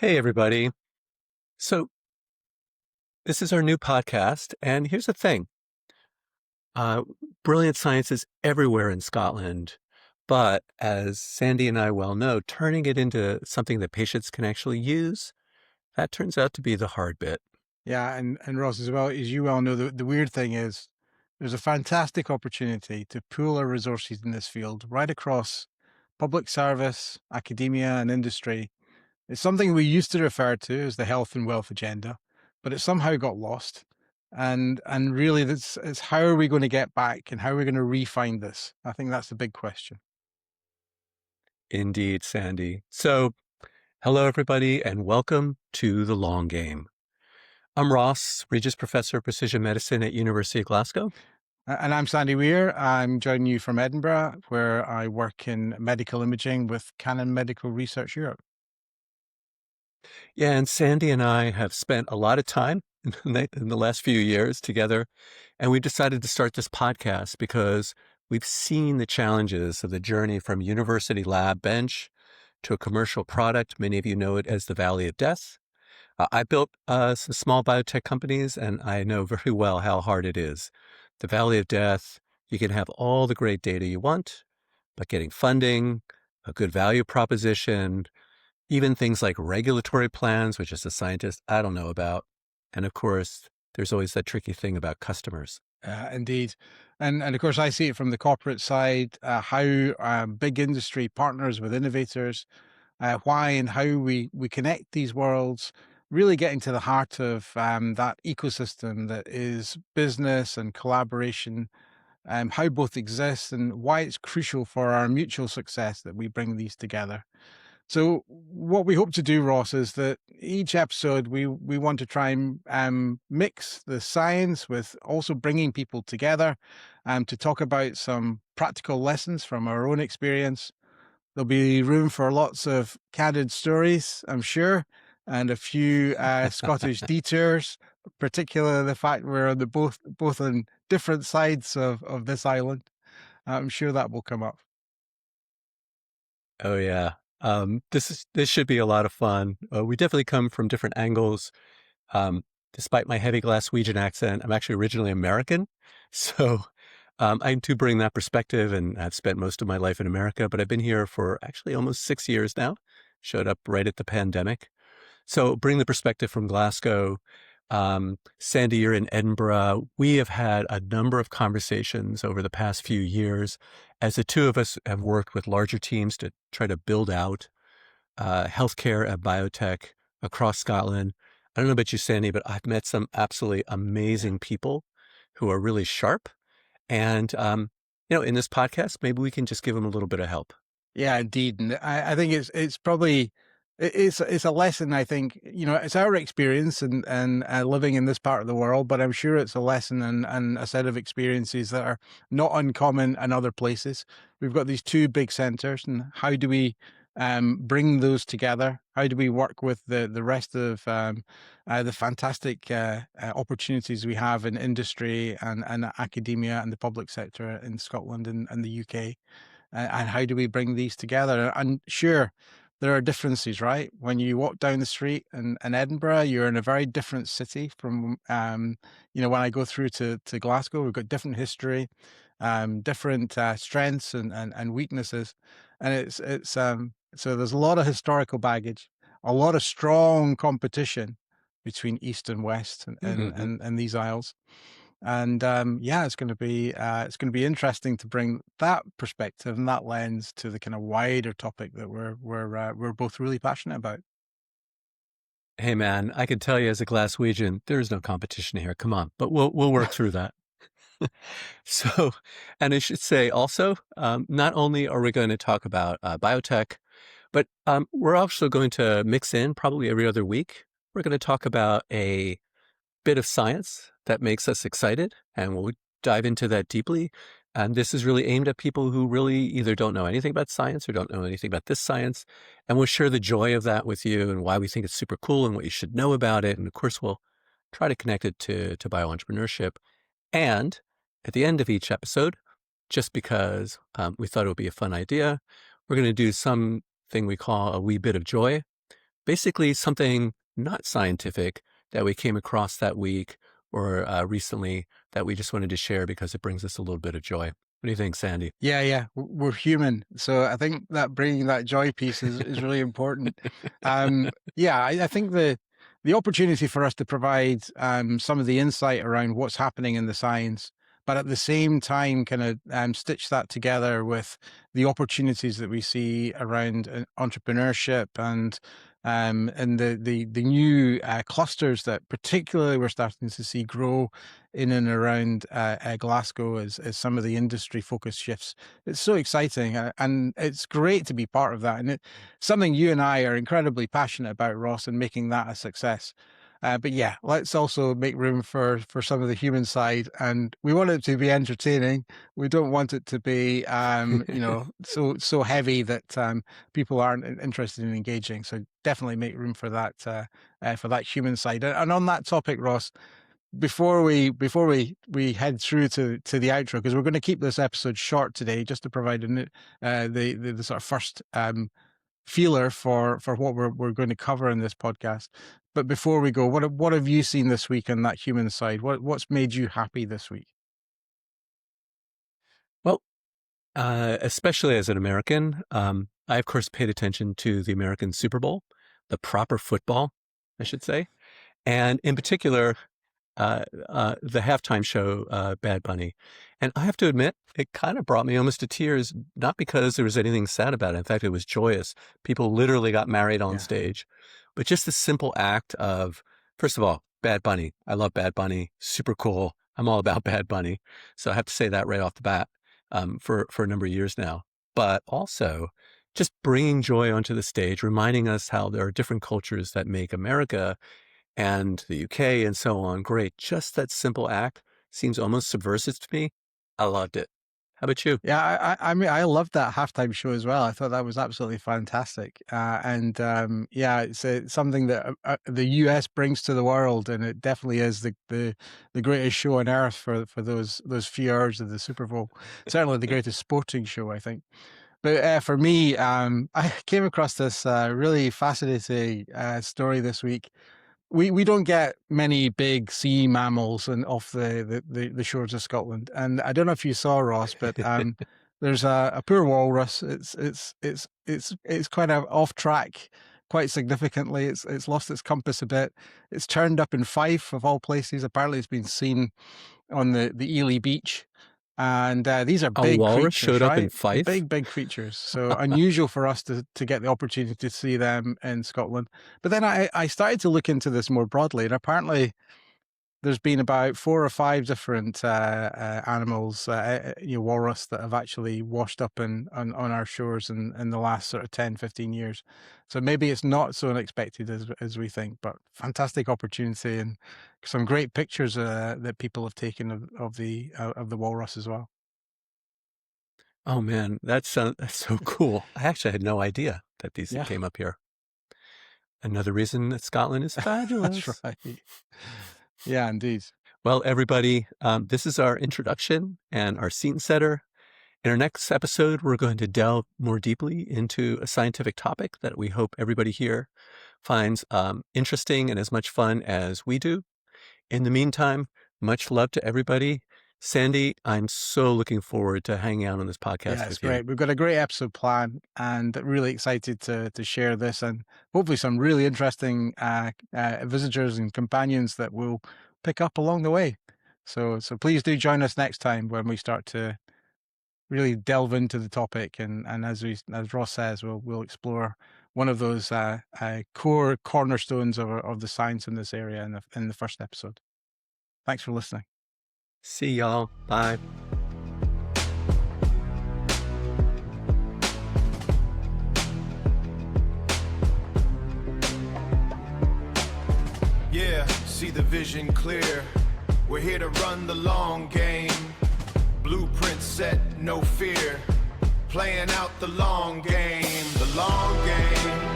Hey, everybody. So, this is our new podcast. And here's the thing uh, brilliant science is everywhere in Scotland. But as Sandy and I well know, turning it into something that patients can actually use, that turns out to be the hard bit. Yeah, and Ross, as well as you well know, the weird thing is there's a fantastic opportunity to pool our resources in this field right across public service, academia, and industry. It's something we used to refer to as the health and wealth agenda, but it somehow got lost. And really, that's it's how are we going to get back and how are we going to refine this? I think that's the big question. Indeed, Sandy. So, hello, everybody, and welcome to The Long Game. I'm Ross, Regis Professor of Precision Medicine at University of Glasgow. And I'm Sandy Weir. I'm joining you from Edinburgh, where I work in medical imaging with Canon Medical Research Europe. Yeah, and Sandy and I have spent a lot of time in the last few years together, and we decided to start this podcast because we've seen the challenges of the journey from university lab bench to a commercial product. Many of you know it as the Valley of Death. I built some small biotech companies, and I know very well how hard it is. The Valley of Death, you can have all the great data you want, but getting funding, a good value proposition, even things like regulatory plans, which as a scientist, I don't know about. And of course, there's always that tricky thing about customers. Indeed. And of course, I see it from the corporate side, how big industry partners with innovators, why and how we connect these worlds, really getting to the heart of that ecosystem that is business and collaboration, how both exist and why it's crucial for our mutual success that we bring these together. So what we hope to do, Ross, is that each episode we want to try and mix the science with also bringing people together to talk about some practical lessons from our own experience. There'll be room for lots of candid stories, I'm sure, and a few Scottish detours, particularly the fact we're on the both on different sides of this island. I'm sure that will come up. Oh yeah. This should be a lot of fun. We definitely come from different angles. Um, Despite my heavy Glaswegian accent, I'm actually originally American. So I do bring that perspective, and I've spent most of my life in America, but I've been here for actually almost 6 years now. Showed up right at the pandemic. So bring the perspective from Glasgow. Sandy, you're in Edinburgh. We have had a number of conversations over the past few years as the two of us have worked with larger teams to try to build out healthcare and biotech across Scotland. I don't know about you, Sandy, but I've met some absolutely amazing people who are really sharp. And, in this podcast, maybe we can just give them a little bit of help. Yeah, indeed, and I think it's probably it's a lesson. I think it's our experience and living in this part of the world, but I'm sure it's a lesson and a set of experiences that are not uncommon in other places. We've got these two big centres, and how do we bring those together? How do we work with the rest of the fantastic opportunities we have in industry and academia and the public sector in Scotland and the UK? And how do we bring these together? And sure, there are differences, right? When you walk down the street in Edinburgh, you're in a very different city from, when I go through to Glasgow, we've got different history, different strengths and weaknesses. And so there's a lot of historical baggage, a lot of strong competition between East and West Hmm. and these isles. And yeah, it's going to be interesting to bring that perspective and that lens to the kind of wider topic that we're both really passionate about. Hey, man, I can tell you as a Glaswegian, there's no competition here. Come on, but we'll work through that. So, and I should say also, not only are we going to talk about biotech, but we're also going to mix in probably every other week. We're going to talk about a bit of science that makes us excited, and we'll dive into that deeply. And this is really aimed at people who really either don't know anything about science or don't know anything about this science. And we'll share the joy of that with you and why we think it's super cool and what you should know about it. And of course, we'll try to connect it to bioentrepreneurship. And at the end of each episode, just because we thought it would be a fun idea, we're going to do something we call a wee bit of joy, basically something not scientific that we came across that week or recently that we just wanted to share because it brings us a little bit of joy. What do you think, Sandy? Yeah, we're human, so I think that bringing that joy piece is really important. I think the opportunity for us to provide some of the insight around what's happening in the science, but at the same time, kind of stitch that together with the opportunities that we see around entrepreneurship and the new clusters that particularly we're starting to see grow in and around Glasgow as some of the industry focus shifts. It's so exciting, and it's great to be part of that. And it's something you and I are incredibly passionate about, Ross, and making that a success. But yeah, let's also make room for some of the human side, and we want it to be entertaining. We don't want it to be, so heavy that people aren't interested in engaging. So definitely make room for that human side. And on that topic, Ross, before we head through to the outro, because we're going to keep this episode short today, just to provide the sort of first feeler for what we're going to cover in this podcast. But before we go, what have you seen this week on that human side? What's made you happy this week? Well, especially as an American, I of course paid attention to the American Super Bowl, the proper football, I should say, and in particular, the halftime show, Bad Bunny. And I have to admit, it kind of brought me almost to tears, not because there was anything sad about it. In fact, it was joyous. People literally got married on stage. But just the simple act of, first of all, Bad Bunny. I love Bad Bunny. Super cool. I'm all about Bad Bunny. So I have to say that right off the bat for a number of years now. But also just bringing joy onto the stage, reminding us how there are different cultures that make America and the UK and so on great. Just that simple act seems almost subversive to me. I loved it. How about you? Yeah, I mean, I loved that halftime show as well. I thought that was absolutely fantastic. It's something that the US brings to the world, and it definitely is the greatest show on earth for those few hours of the Super Bowl. Certainly the greatest sporting show, I think. But for me, I came across this really fascinating story this week. We don't get many big sea mammals off the shores of Scotland, and I don't know if you saw, Ross, but there's a poor walrus. It's kind of off track quite significantly. It's lost its compass a bit. It's turned up in Fife of all places. Apparently, it's been seen on the Ely beach. And these are big walrus creatures, showed up in right? Fife? Big creatures. So unusual for us to get the opportunity to see them in Scotland. But then I started to look into this more broadly, and apparently there's been about 4 or 5 different animals, walrus, that have actually washed up on our shores in the last sort of 10, 15 years. So maybe it's not so unexpected as we think, but fantastic opportunity and some great pictures that people have taken of the walrus as well. Oh man, that's so cool. I actually had no idea that these Yeah. came up here. Another reason that Scotland is fabulous. That's right. Yeah, indeed. Well, everybody, this is our introduction and our scene setter. In our next episode, we're going to delve more deeply into a scientific topic that we hope everybody here finds interesting and as much fun as we do. In the meantime, much love to everybody. Sandy, I'm so looking forward to hanging out on this podcast Yeah, it's with you. great. We've got a great episode planned, and really excited to share this, and hopefully some really interesting visitors and companions that we'll pick up along the way. So please do join us next time when we start to really delve into the topic, and as Ross says, we'll explore one of those core cornerstones of the science in this area in the first episode. Thanks for listening. See y'all. Bye. Yeah, see the vision clear. We're here to run the long game. Blueprint set, no fear. Playing out the long game. The long game.